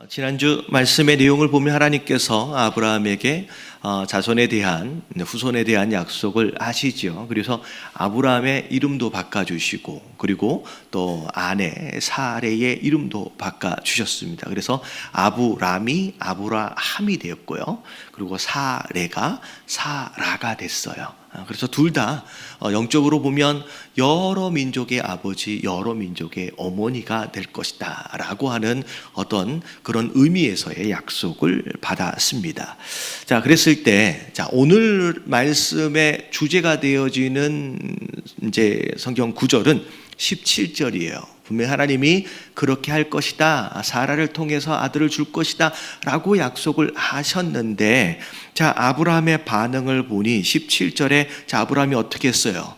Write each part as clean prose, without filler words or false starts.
지난주 말씀의 내용을 보면 하나님께서 아브라함에게 자손에 대한 후손에 대한 약속을 하시죠. 그래서 아브라함의 이름도 바꿔주시고 그리고 또 아내 사레의 이름도 바꿔주셨습니다. 그래서 아브람이 아브라함이 되었고요. 그리고 사레가 사라가 됐어요. 그래서 둘 다 영적으로 보면 여러 민족의 아버지, 여러 민족의 어머니가 될 것이다 라고 하는 어떤 그런 의미에서의 약속을 받았습니다. 자, 그랬을 때, 오늘 말씀의 주제가 되어지는 이제 성경 구절은 17절이에요. 분명히 하나님이 그렇게 할 것이다, 사라를 통해서 아들을 줄 것이다 라고 약속을 하셨는데, 자, 아브라함의 반응을 보니 17절에 자, 아브라함이 어떻게 했어요?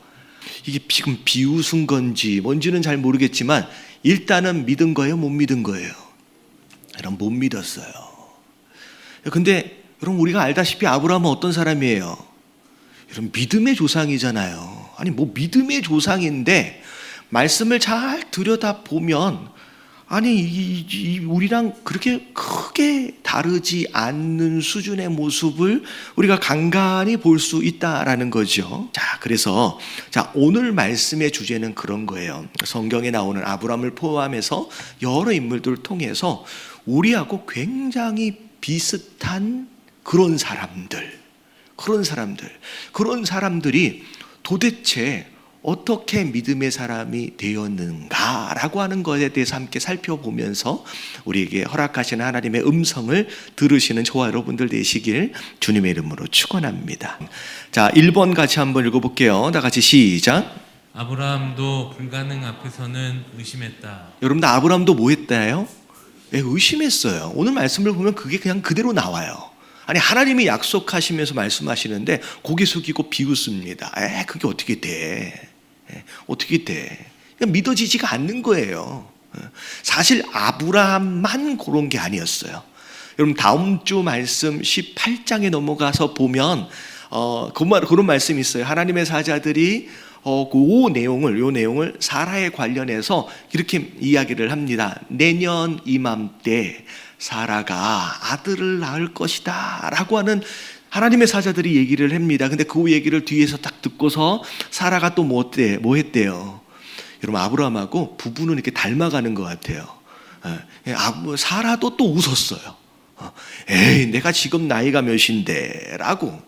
이게 지금 비웃은 건지 뭔지는 잘 모르겠지만 일단은 믿은 거예요, 못 믿은 거예요? 여러분, 못 믿었어요. 근데 여러분, 우리가 알다시피 아브라함은 어떤 사람이에요? 여러분, 믿음의 조상이잖아요. 아니, 뭐 믿음의 조상인데 말씀을 잘 들여다보면 아니 우리랑 그렇게 크게 다르지 않는 수준의 모습을 우리가 간간히 볼 수 있다라는 거죠. 자, 그래서 오늘 말씀의 주제는 그런 거예요. 성경에 나오는 아브라함을 포함해서 여러 인물들을 통해서 우리하고 굉장히 비슷한 그런 사람들이 도대체 어떻게 믿음의 사람이 되었는가라고 하는 것에 대해서 함께 살펴보면서 우리에게 허락하시는 하나님의 음성을 들으시는 저와 여러분들 되시길 주님의 이름으로 축원합니다. 자, 1번 같이 한번 읽어볼게요. 다 같이 시작. 아브라함도 불가능 앞에서는 의심했다. 여러분들, 아브라함도 뭐 했다요? 의심했어요. 오늘 말씀을 보면 그게 그냥 그대로 나와요. 아니, 하나님이 약속하시면서 말씀하시는데 고개 숙이고 비웃습니다. 그게 어떻게 돼? 어떻게 돼? 믿어지지가 않는 거예요. 사실 아브라함만 그런 게 아니었어요. 여러분, 다음 주 말씀 18장에 넘어가서 보면 그런 말씀이 있어요. 하나님의 사자들이 요 내용을 사라에 관련해서 이렇게 이야기를 합니다. 내년 이맘때 사라가 아들을 낳을 것이다 라고 하는 하나님의 사자들이 얘기를 합니다. 근데 그 얘기를 뒤에서 딱 듣고서 사라가 또 뭐 했대요? 여러분, 아브라함하고 부부는 이렇게 닮아가는 것 같아요. 사라도 또 웃었어요. 내가 지금 나이가 몇인데 라고.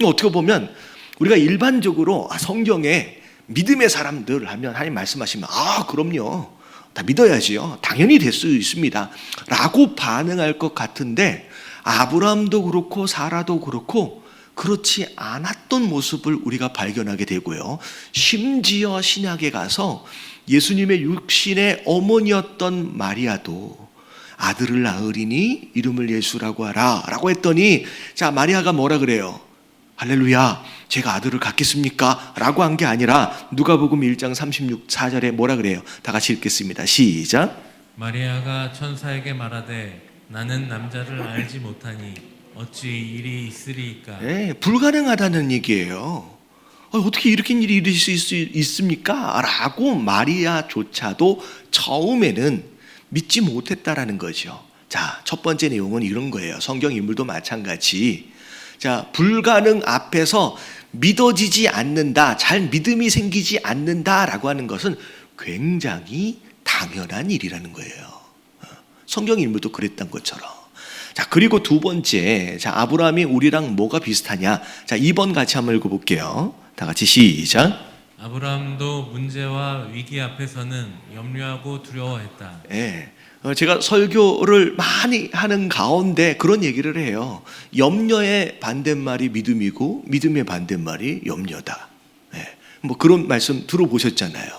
어떻게 보면 우리가 일반적으로 성경에 믿음의 사람들 하면 하나님 말씀하시면 그럼요, 다 믿어야지요, 당연히 될 수 있습니다 라고 반응할 것 같은데, 아브라함도 그렇고 사라도 그렇고 그렇지 않았던 모습을 우리가 발견하게 되고요. 심지어 신약에 가서 예수님의 육신의 어머니였던 마리아도 아들을 낳으리니 이름을 예수라고 하라 라고 했더니, 자, 마리아가 뭐라 그래요? 할렐루야, 제가 아들을 갖겠습니까? 라고 한 게 아니라 누가복음 1장 34절에 뭐라 그래요? 다 같이 읽겠습니다. 시작. 마리아가 천사에게 말하되 나는 남자를 알지 못하니 어찌 일이 있으리이까? 불가능하다는 얘기예요. 어떻게 이렇게 일이 있을 수 있습니까? 라고 마리아조차도 처음에는 믿지 못했다라는 거죠. 자, 첫 번째 내용은 이런 거예요. 성경 인물도 마찬가지. 자, 불가능 앞에서 믿어지지 않는다, 잘 믿음이 생기지 않는다라고 하는 것은 굉장히 당연한 일이라는 거예요. 성경 인물도 그랬던 것처럼. 자, 그리고 두 번째, 자, 아브라함이 우리랑 뭐가 비슷하냐? 자, 2번 같이 한번 읽어볼게요. 다 같이 시작. 아브라함도 문제와 위기 앞에서는 염려하고 두려워했다. 제가 설교를 많이 하는 가운데 그런 얘기를 해요. 염려의 반대말이 믿음이고 믿음의 반대말이 염려다. 뭐 그런 말씀 들어보셨잖아요.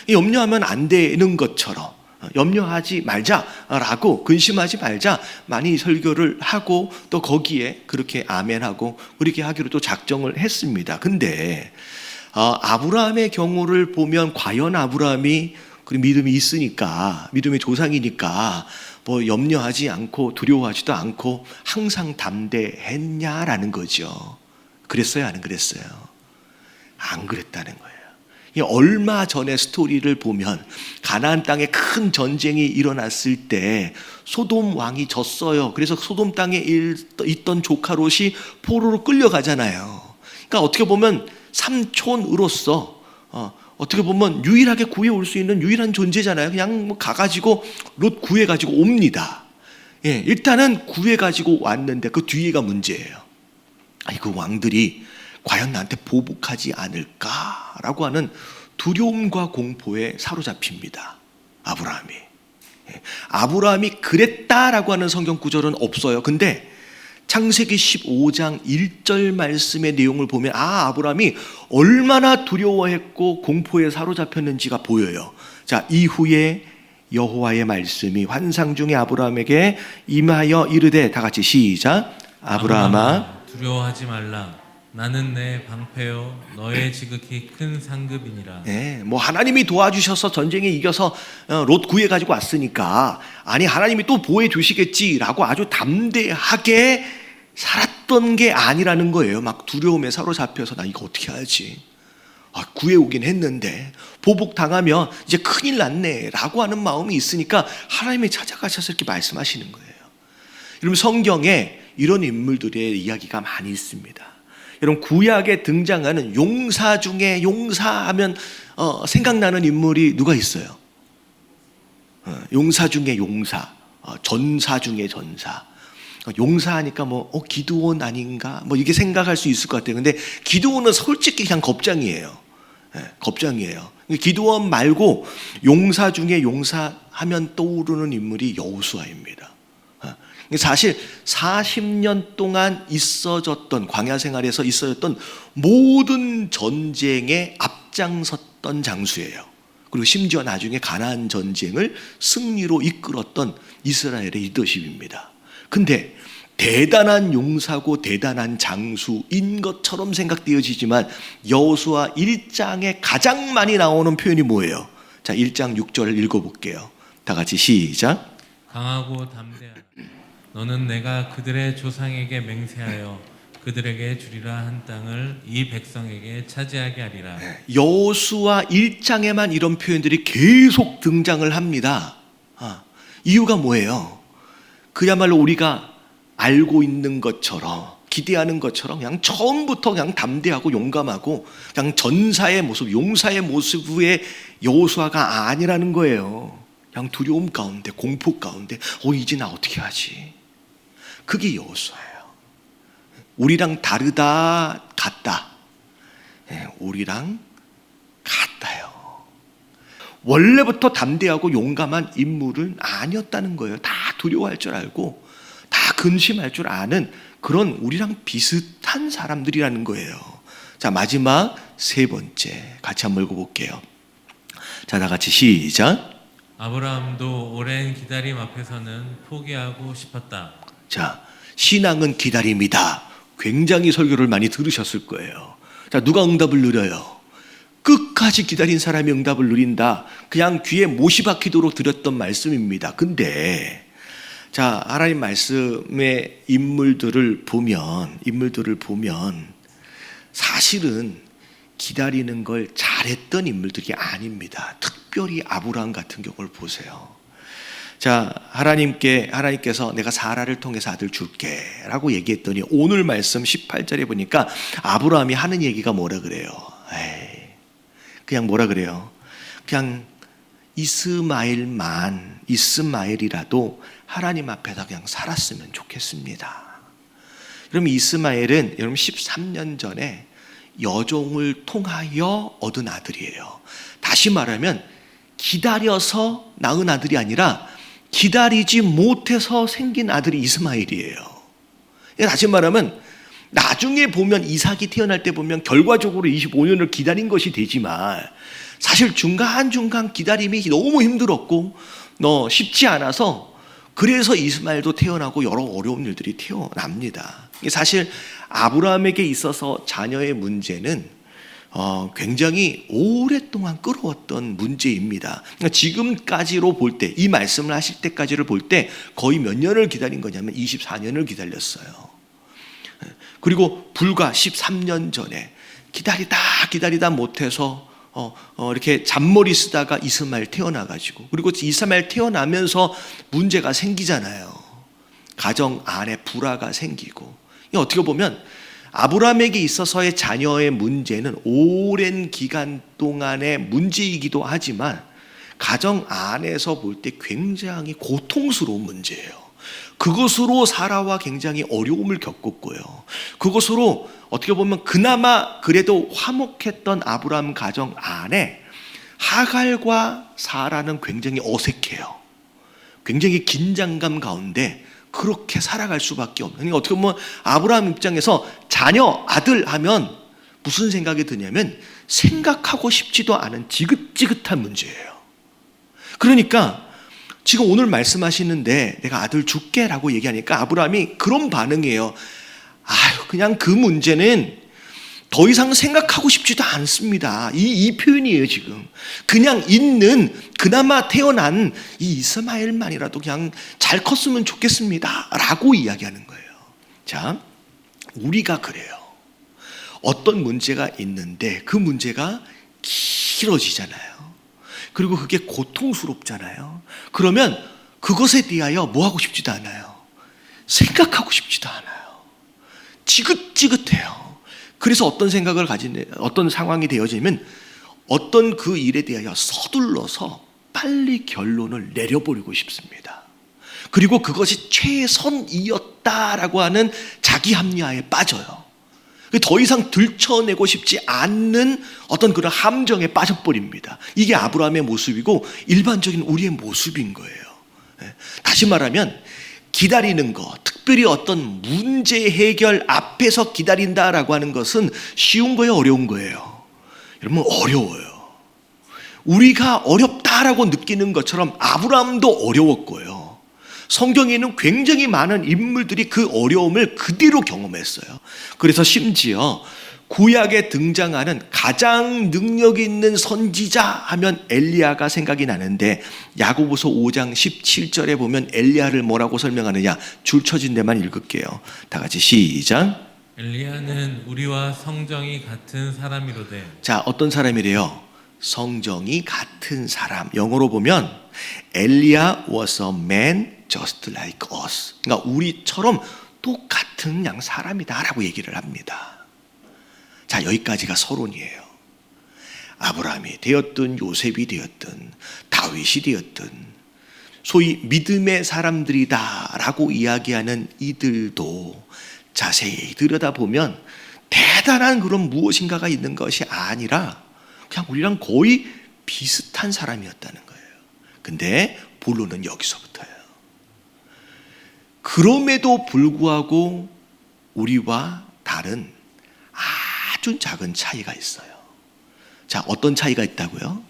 염려하면 안 되는 것처럼 염려하지 말자라고, 근심하지 말자 많이 설교를 하고 또 거기에 그렇게 아멘하고 그렇게 하기로 또 작정을 했습니다. 근데 아브라함의 경우를 보면 과연 아브라함이 믿음이 있으니까, 믿음의 조상이니까 뭐 염려하지 않고 두려워하지도 않고 항상 담대했냐라는 거죠. 그랬어요, 안 그랬어요? 안 그랬다는 거예요. 이 얼마 전의 스토리를 보면 가나안 땅에 큰 전쟁이 일어났을 때 소돔 왕이 졌어요. 그래서 소돔 땅에 있던 조카 롯이 포로로 끌려가잖아요. 그러니까 어떻게 보면 삼촌으로서 어떻게 보면 유일하게 구해올 수 있는 유일한 존재잖아요. 그냥 뭐 가가지고 롯 구해가지고 옵니다. 예, 일단은 구해가지고 왔는데 그 뒤에가 문제예요. 아니, 그 왕들이 과연 나한테 보복하지 않을까라고 하는 두려움과 공포에 사로잡힙니다. 아브라함이. 예, 아브라함이 그랬다라고 하는 성경 구절은 없어요. 근데 창세기 15장 1절 말씀의 내용을 보면 아브라함이 얼마나 두려워했고 공포에 사로잡혔는지가 보여요. 자, 이후에 여호와의 말씀이 환상 중에 아브라함에게 임하여 이르되, 다 같이 시작. 아브라함아 두려워하지 말라. 나는 내 방패요 너의 지극히 큰 상급이니라. 네, 뭐 하나님이 도와주셔서 전쟁에 이겨서 롯 구해가지고 왔으니까 아니 하나님이 또 보호해 주시겠지라고 아주 담대하게 살았던 게 아니라는 거예요. 막 두려움에 사로잡혀서 나 이거 어떻게 하지? 구해오긴 했는데 보복 당하면 이제 큰일 났네 라고 하는 마음이 있으니까 하나님이 찾아가셔서 이렇게 말씀하시는 거예요. 여러분, 성경에 이런 인물들의 이야기가 많이 있습니다. 여러분, 구약에 등장하는 용사 중에 용사하면 생각나는 인물이 누가 있어요? 용사 중에 용사, 전사 중에 전사. 용사하니까 뭐 기드온 아닌가 뭐 이게 생각할 수 있을 것 같아요. 근데 기드온은 솔직히 그냥 겁장이에요. 겁장이에요. 기드온 말고 용사 중에 용사하면 떠오르는 인물이 여호수아입니다. 사실 40년 동안 있어졌던 광야 생활에서 있어졌던 모든 전쟁에 앞장섰던 장수예요. 그리고 심지어 나중에 가나안 전쟁을 승리로 이끌었던 이스라엘의 리더십입니다. 근데 대단한 용사고 대단한 장수인 것처럼 생각되어지지만 여호수아 1장에 가장 많이 나오는 표현이 뭐예요? 자, 1장 6절을 읽어볼게요. 다 같이 시작. 강하고 담대하라. 너는 내가 그들의 조상에게 맹세하여 그들에게 주리라 한 땅을 이 백성에게 차지하게 하리라. 여호수아 1장에만 이런 표현들이 계속 등장을 합니다. 이유가 뭐예요? 그야말로 우리가 알고 있는 것처럼 기대하는 것처럼 그냥 처음부터 그냥 담대하고 용감하고 그냥 전사의 모습, 용사의 모습의 여호수아가 아니라는 거예요. 그냥 두려움 가운데, 공포 가운데 이제 나 어떻게 하지? 그게 여호수아예요. 우리랑 다르다, 같다. 우리랑 같다요. 원래부터 담대하고 용감한 인물은 아니었다는 거예요. 다 두려워할 줄 알고 다 근심할 줄 아는 그런 우리랑 비슷한 사람들이라는 거예요. 자, 마지막 세 번째 같이 한번 읽어볼게요. 자, 다 같이 시작. 아브라함도 오랜 기다림 앞에서는 포기하고 싶었다. 자, 신앙은 기다림이다. 굉장히 설교를 많이 들으셨을 거예요. 자, 누가 응답을 누려요? 끝까지 기다린 사람이 응답을 누린다. 그냥 귀에 못이 박히도록 드렸던 말씀입니다. 근데 자, 하나님 말씀의 인물들을 보면 사실은 기다리는 걸 잘했던 인물들이 아닙니다. 특별히 아브라함 같은 경우를 보세요. 자, 하나님께서 내가 사라를 통해서 아들 줄게 라고 얘기했더니 오늘 말씀 18절에 보니까 아브라함이 하는 얘기가 뭐라 그래요? 그냥 뭐라 그래요? 그냥 이스마엘이라도 하나님 앞에서 그냥 살았으면 좋겠습니다. 그럼 이스마엘은 여러분 13년 전에 여종을 통하여 얻은 아들이에요. 다시 말하면 기다려서 낳은 아들이 아니라 기다리지 못해서 생긴 아들이 이스마엘이에요. 다시 말하면 나중에 보면 이삭이 태어날 때 보면 결과적으로 25년을 기다린 것이 되지만 사실 중간중간 기다림이 너무 힘들었고 쉽지 않아서 그래서 이스마엘도 태어나고 여러 어려운 일들이 태어납니다. 사실 아브라함에게 있어서 자녀의 문제는 굉장히 오랫동안 끌어왔던 문제입니다. 그러니까 지금까지로 볼 때, 이 말씀을 하실 때까지를 볼 때 거의 몇 년을 기다린 거냐면 24년을 기다렸어요. 그리고 불과 13년 전에 기다리다 못해서 이렇게 잔머리 쓰다가 이스마엘 태어나가지고, 그리고 이스마엘 태어나면서 문제가 생기잖아요. 가정 안에 불화가 생기고. 어떻게 보면 아브라함에게 있어서의 자녀의 문제는 오랜 기간 동안의 문제이기도 하지만 가정 안에서 볼 때 굉장히 고통스러운 문제예요. 그것으로 사라와 굉장히 어려움을 겪었고요. 그것으로 어떻게 보면 그나마 그래도 화목했던 아브라함 가정 안에 하갈과 사라는 굉장히 어색해요. 굉장히 긴장감 가운데 그렇게 살아갈 수밖에 없는. 그러니까 어떻게 보면 아브라함 입장에서 자녀, 아들 하면 무슨 생각이 드냐면 생각하고 싶지도 않은 지긋지긋한 문제예요. 그러니까 지금 오늘 말씀하시는데 내가 아들 줄게 라고 얘기하니까 아브라함이 그런 반응이에요. 그냥 그 문제는 더 이상 생각하고 싶지도 않습니다. 이 표현이에요 지금. 그냥 있는 그나마 태어난 이 이스마엘만이라도 그냥 잘 컸으면 좋겠습니다 라고 이야기하는 거예요. 자, 우리가 그래요. 어떤 문제가 있는데 그 문제가 길어지잖아요. 그리고 그게 고통스럽잖아요. 그러면 그것에 대하여 뭐 하고 싶지도 않아요. 생각하고 싶지도 않아요. 지긋지긋해요. 그래서 어떤 생각을 어떤 상황이 되어지면 어떤 그 일에 대하여 서둘러서 빨리 결론을 내려버리고 싶습니다. 그리고 그것이 최선이었다라고 하는 자기 합리화에 빠져요. 더 이상 들춰내고 싶지 않는 어떤 그런 함정에 빠져버립니다. 이게 아브라함의 모습이고 일반적인 우리의 모습인 거예요. 다시 말하면 기다리는 것, 특별히 어떤 문제 해결 앞에서 기다린다라고 하는 것은 쉬운 거예요, 어려운 거예요? 여러분, 어려워요. 우리가 어렵다라고 느끼는 것처럼 아브라함도 어려웠고요. 성경에는 굉장히 많은 인물들이 그 어려움을 그대로 경험했어요. 그래서 심지어 구약에 등장하는 가장 능력 있는 선지자 하면 엘리야가 생각이 나는데 야고보서 5장 17절에 보면 엘리야를 뭐라고 설명하느냐, 줄 쳐진 데만 읽을게요. 다 같이 시작. 엘리야는 우리와 성정이 같은 사람이로되. 자, 어떤 사람이래요? 성정이 같은 사람. 영어로 보면 엘리야 was a man just like us. 그러니까 우리처럼 똑같은 그냥 사람이다라고 얘기를 합니다. 자, 여기까지가 서론이에요. 아브라함이 되었든 요셉이 되었든 다윗이 되었든 소위 믿음의 사람들이다라고 이야기하는 이들도 자세히 들여다보면 대단한 그런 무엇인가가 있는 것이 아니라 그냥 우리랑 거의 비슷한 사람이었다는 거예요. 근데 본론은 여기서부터예요. 그럼에도 불구하고 우리와 다른 아주 작은 차이가 있어요. 자, 어떤 차이가 있다고요?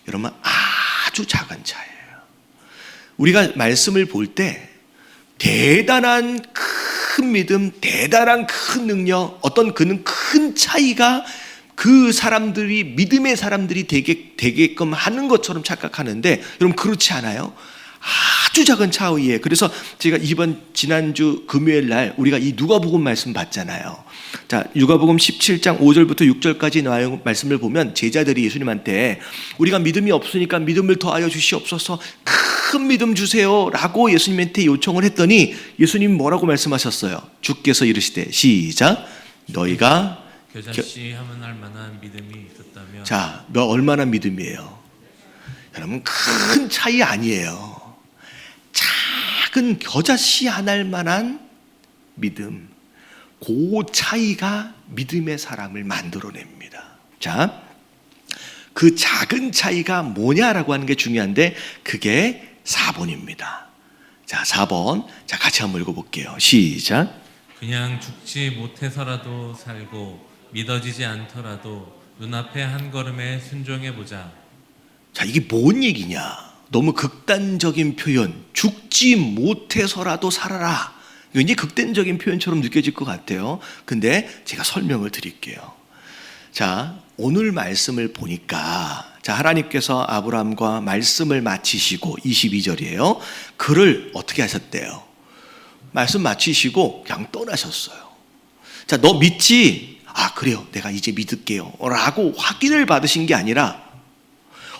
여러분, 아주 작은 차이예요. 우리가 말씀을 볼 때 대단한 큰 믿음, 대단한 큰 능력, 어떤 그는 큰 차이가 그 사람들이 믿음의 사람들이 되게끔 하는 것처럼 착각하는데 여러분, 그렇지 않아요? 아주 작은 차이예요. 그래서 제가 지난주 금요일 날 우리가 이 누가복음 말씀 봤잖아요. 자, 누가복음 17장 5절부터 6절까지 나온 말씀을 보면 제자들이 예수님한테 우리가 믿음이 없으니까 믿음을 더하여 주시옵소서, 큰 믿음 주세요 라고 예수님한테 요청을 했더니 예수님 뭐라고 말씀하셨어요? 주께서 이르시되 시작, 너희가 겨자씨 하면 할 만한 믿음이 있었다면. 자, 얼마나 믿음이에요? 여러분, 큰 차이 아니에요. 작은 겨자씨 하나일 만한 믿음, 그 차이가 믿음의 사람을 만들어냅니다. 자, 그 작은 차이가 뭐냐라고 하는 게 중요한데 그게 4번입니다. 자, 4번. 자, 같이 한번 읽어볼게요. 시작. 그냥 죽지 못해서라도 살고 믿어지지 않더라도 눈앞에 한 걸음에 순종해보자. 자, 이게 뭔 얘기냐? 너무 극단적인 표현, 죽지 못해서라도 살아라. 굉장히 극단적인 표현처럼 느껴질 것 같아요. 근데 제가 설명을 드릴게요. 자, 오늘 말씀을 보니까 자, 하나님께서 아브라함과 말씀을 마치시고 22절이에요. 그를 어떻게 하셨대요? 말씀 마치시고 그냥 떠나셨어요. 자, 너 믿지? 아, 그래요. 내가 이제 믿을게요. 라고 확인을 받으신 게 아니라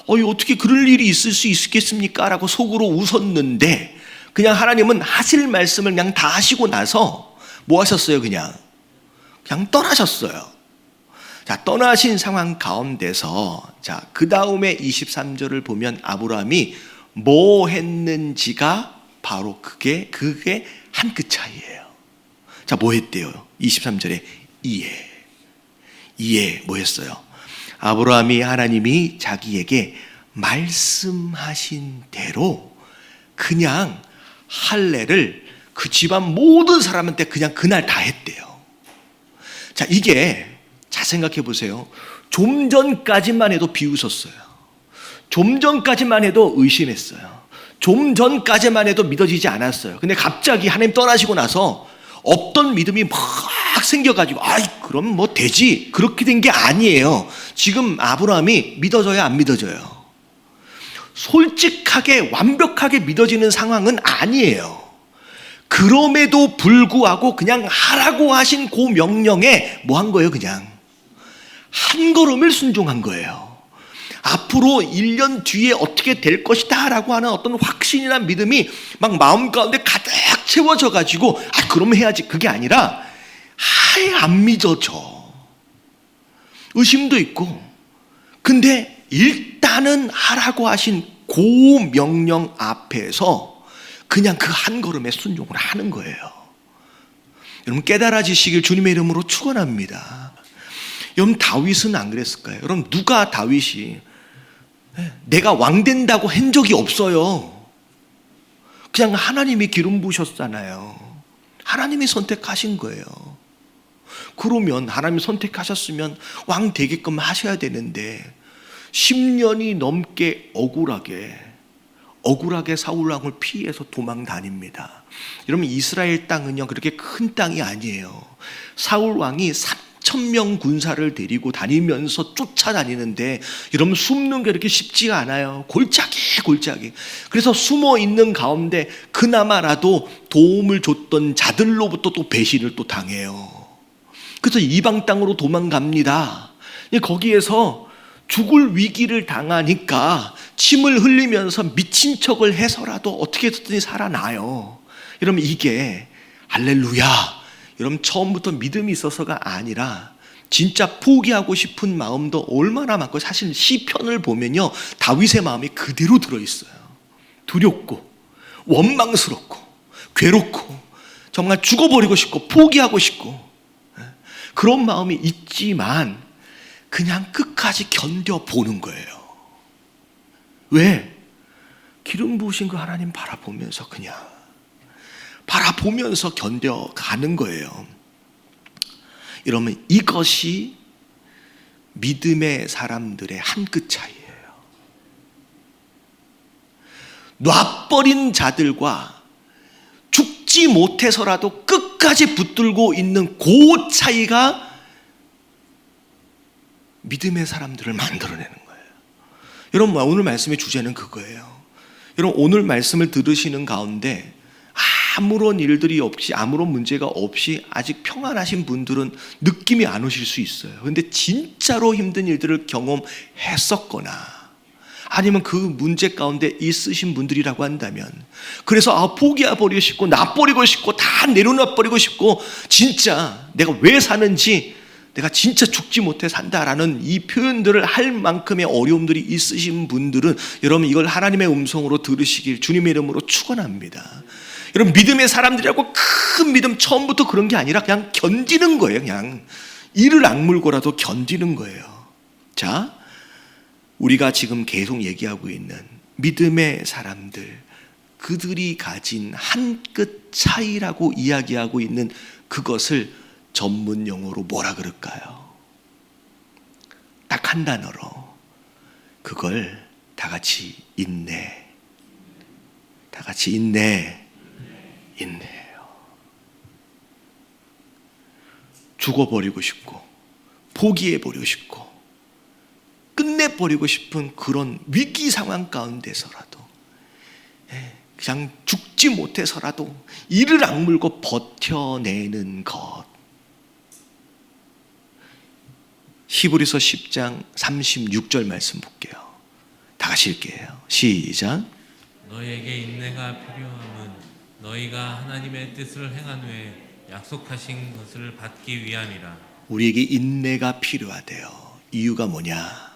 어떻게 그럴 일이 있을 수 있겠습니까? 라고 속으로 웃었는데 그냥 하나님은 하실 말씀을 그냥 다 하시고 나서 뭐 하셨어요? 그냥 떠나셨어요. 자, 떠나신 상황 가운데서 자, 그 다음에 23절을 보면 아브라함이 뭐 했는지가 바로 그게 한 끗 차이예요. 자, 뭐 했대요? 23절에 이해 뭐 했어요? 아브라함이 하나님이 자기에게 말씀하신 대로 그냥 할례를 그 집안 모든 사람한테 그냥 그날 다 했대요. 자, 이게 잘 생각해 보세요. 좀 전까지만 해도 비웃었어요. 좀 전까지만 해도 의심했어요. 좀 전까지만 해도 믿어지지 않았어요. 근데 갑자기 하나님 떠나시고 나서 없던 믿음이 막 생겨가지고 그럼 뭐 되지. 그렇게 된 게 아니에요. 지금 아브라함이 믿어져요, 안 믿어져요? 솔직하게 완벽하게 믿어지는 상황은 아니에요. 그럼에도 불구하고 그냥 하라고 하신 그 명령에 뭐 한 거예요? 그냥 한 걸음을 순종한 거예요. 앞으로 1년 뒤에 어떻게 될 것이다 라고 하는 어떤 확신이나 믿음이 막 마음 가운데 가득 채워져 가지고 그럼 해야지, 그게 아니라 아예 안 믿어져. 의심도 있고. 근데 일단은 하라고 하신 그 명령 앞에서 그냥 그 한 걸음에 순종을 하는 거예요. 여러분, 깨달아지시길 주님의 이름으로 축원합니다. 여러분, 다윗은 안 그랬을까요? 여러분, 누가 다윗이 내가 왕 된다고 한 적이 없어요. 그냥 하나님이 기름 부으셨잖아요. 하나님이 선택하신 거예요. 그러면 하나님이 선택하셨으면 왕 되게끔 하셔야 되는데 10년이 넘게 억울하게 사울 왕을 피해서 도망 다닙니다. 여러분, 이스라엘 땅은요 그렇게 큰 땅이 아니에요. 사울 왕이 3,000명 군사를 데리고 다니면서 쫓아다니는데 여러분, 숨는 게 그렇게 쉽지가 않아요. 골짜기. 그래서 숨어 있는 가운데 그나마라도 도움을 줬던 자들로부터 또 배신을 또 당해요. 그래서 이방 땅으로 도망갑니다. 거기에서 죽을 위기를 당하니까 침을 흘리면서 미친 척을 해서라도 어떻게 해서든지 살아나요. 여러분, 이게 할렐루야, 여러분, 처음부터 믿음이 있어서가 아니라 진짜 포기하고 싶은 마음도 얼마나 많고, 사실 시편을 보면요 다윗의 마음이 그대로 들어있어요. 두렵고 원망스럽고 괴롭고 정말 죽어버리고 싶고 포기하고 싶고 그런 마음이 있지만 그냥 끝까지 견뎌보는 거예요. 왜? 기름 부으신 그 하나님 바라보면서 그냥 바라보면서 견뎌가는 거예요. 여러분, 이것이 믿음의 사람들의 한 끗 차이예요. 놔버린 자들과 죽지 못해서라도 끝까지 붙들고 있는 그 차이가 믿음의 사람들을 만들어내는 거예요. 여러분, 오늘 말씀의 주제는 그거예요. 여러분, 오늘 말씀을 들으시는 가운데 아무런 일들이 없이, 아무런 문제가 없이 아직 평안하신 분들은 느낌이 안 오실 수 있어요. 그런데 진짜로 힘든 일들을 경험했었거나 아니면 그 문제 가운데 있으신 분들이라고 한다면, 그래서 포기해버리고 싶고 놔버리고 싶고 다 내려놔버리고 싶고 진짜 내가 왜 사는지, 내가 진짜 죽지 못해 산다라는 이 표현들을 할 만큼의 어려움들이 있으신 분들은 여러분, 이걸 하나님의 음성으로 들으시길 주님의 이름으로 축원합니다. 여러분, 믿음의 사람들이라고 큰 믿음, 처음부터 그런 게 아니라 그냥 견디는 거예요. 그냥 이를 악물고라도 견디는 거예요. 자, 우리가 지금 계속 얘기하고 있는 믿음의 사람들, 그들이 가진 한 끗 차이라고 이야기하고 있는 그것을 전문 용어로 뭐라 그럴까요? 딱 한 단어로, 그걸 다 같이 인내. 다 같이 인내예요. 죽어버리고 싶고 포기해버리고 싶고 끝내버리고 싶은 그런 위기 상황 가운데서라도 그냥 죽지 못해서라도 이를 악물고 버텨내는 것, 히브리서 10장 36절 말씀 볼게요. 다 같이 읽게요. 시작. 너희에게 인내가 필요함은 너희가 하나님의 뜻을 행한 후에 약속하신 것을 받기 위함이라. 우리에게 인내가 필요하대요. 이유가 뭐냐?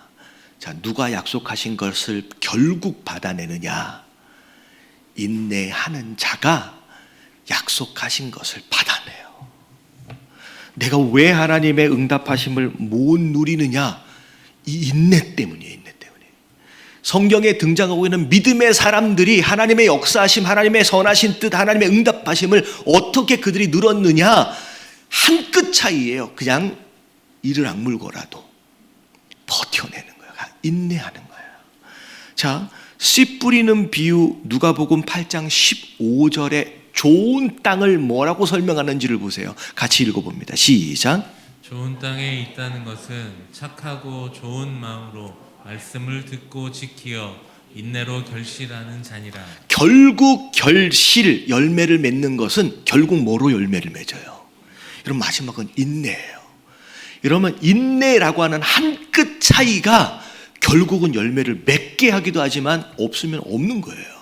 자, 누가 약속하신 것을 결국 받아내느냐? 인내하는 자가 약속하신 것을 받아내요. 내가 왜 하나님의 응답하심을 못 누리느냐? 이 인내 때문이에요. 인내 때문에. 성경에 등장하고 있는 믿음의 사람들이 하나님의 역사하심, 하나님의 선하신 뜻, 하나님의 응답하심을 어떻게 그들이 누렸느냐? 한 끗 차이예요. 그냥 이를 악물고라도 버텨내는 거예요. 인내하는 거예요. 자, 씨 뿌리는 비유 누가복음 8장 15절에 좋은 땅을 뭐라고 설명하는지를 보세요. 같이 읽어봅니다. 시작. 좋은 땅에 있다는 것은 착하고 좋은 마음으로 말씀을 듣고 지키어 인내로 결실하는 자니라. 결국 결실, 열매를 맺는 것은 결국 뭐로 열매를 맺어요? 여러분, 마지막은 인내예요. 여러분, 인내라고 하는 한 끗 차이가 결국은 열매를 맺게 하기도 하지만 없으면 없는 거예요.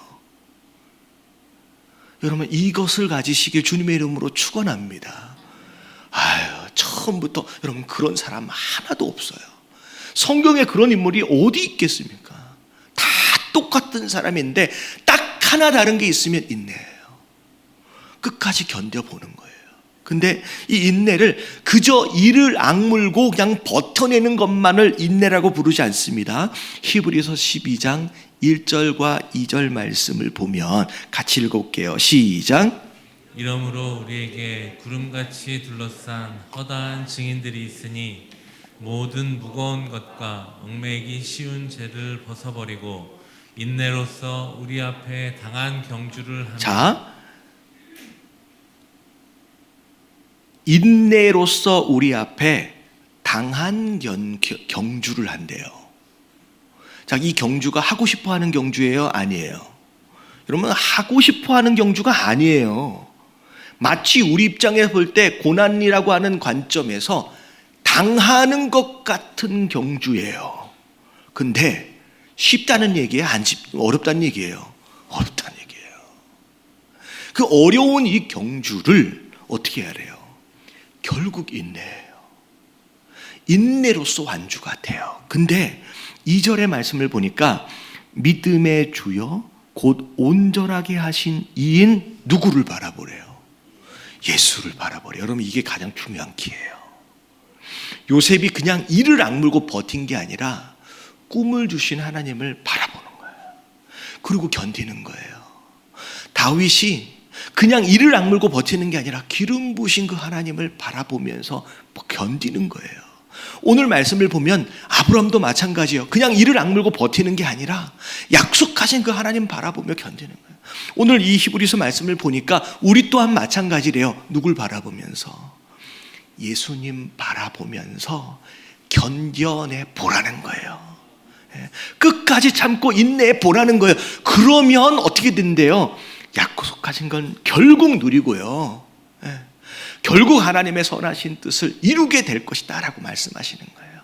여러분, 이것을 가지시길 주님의 이름으로 축원합니다. 처음부터 여러분, 그런 사람 하나도 없어요. 성경에 그런 인물이 어디 있겠습니까? 다 똑같은 사람인데 딱 하나 다른 게 있으면 인내예요. 끝까지 견뎌보는 거예요. 근데 이 인내를 그저 이를 악물고 그냥 버텨내는 것만을 인내라고 부르지 않습니다. 히브리서 12장 1절과 2절 말씀을 보면 같이 읽어볼게요. 시작. 이러므로 우리에게 구름같이 둘러싼 허다한 증인들이 있으니 모든 무거운 것과 얽매이기 쉬운 죄를 벗어버리고 인내로서 우리 앞에 당한 경주를 하며. 자, 인내로서 우리 앞에 당한 경주를 한대요. 자, 이 경주가 하고 싶어 하는 경주예요? 아니에요. 여러분, 하고 싶어 하는 경주가 아니에요. 마치 우리 입장에서 볼 때 고난이라고 하는 관점에서 당하는 것 같은 경주예요. 근데 쉽다는 얘기예요? 어렵다는 얘기예요? 어렵다는 얘기예요. 그 어려운 이 경주를 어떻게 해야 해요? 결국 인내예요. 인내로서 완주가 돼요. 근데 2절의 말씀을 보니까 믿음의 주여 곧 온전하게 하신 이인 누구를 바라보래요? 예수를 바라보래요. 여러분, 이게 가장 중요한 키예요. 요셉이 그냥 이를 악물고 버틴 게 아니라 꿈을 주신 하나님을 바라보는 거예요. 그리고 견디는 거예요. 다윗이 그냥 이를 악물고 버티는 게 아니라 기름 부으신 그 하나님을 바라보면서 견디는 거예요. 오늘 말씀을 보면 아브라함도 마찬가지예요. 그냥 이를 악물고 버티는 게 아니라 약속하신 그 하나님 바라보며 견디는 거예요. 오늘 이 히브리서 말씀을 보니까 우리 또한 마찬가지래요. 누굴 바라보면서? 예수님 바라보면서 견뎌내 보라는 거예요. 끝까지 참고 인내해 보라는 거예요. 그러면 어떻게 된대요? 약속하신 건 결국 누리고요. 결국 하나님의 선하신 뜻을 이루게 될 것이다 라고 말씀하시는 거예요.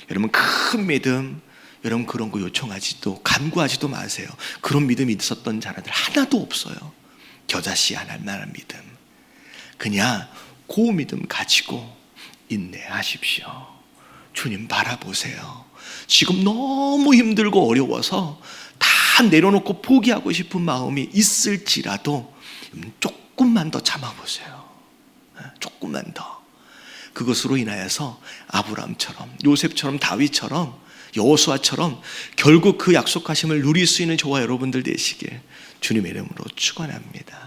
여러분, 큰 믿음, 여러분 그런 거 요청하지도 간구하지도 마세요. 그런 믿음이 있었던 사람들 하나도 없어요. 겨자씨 안 할 만한 믿음. 그냥 그 믿음 가지고 인내하십시오. 주님 바라보세요. 지금 너무 힘들고 어려워서 다 내려놓고 포기하고 싶은 마음이 있을지라도 조금만 더 참아보세요. 조금만 더. 그것으로 인하여서 아브라함처럼, 요셉처럼, 다윗처럼, 여호수아처럼 결국 그 약속하심을 누릴 수 있는 저와 여러분들 되시길 주님의 이름으로 축원합니다.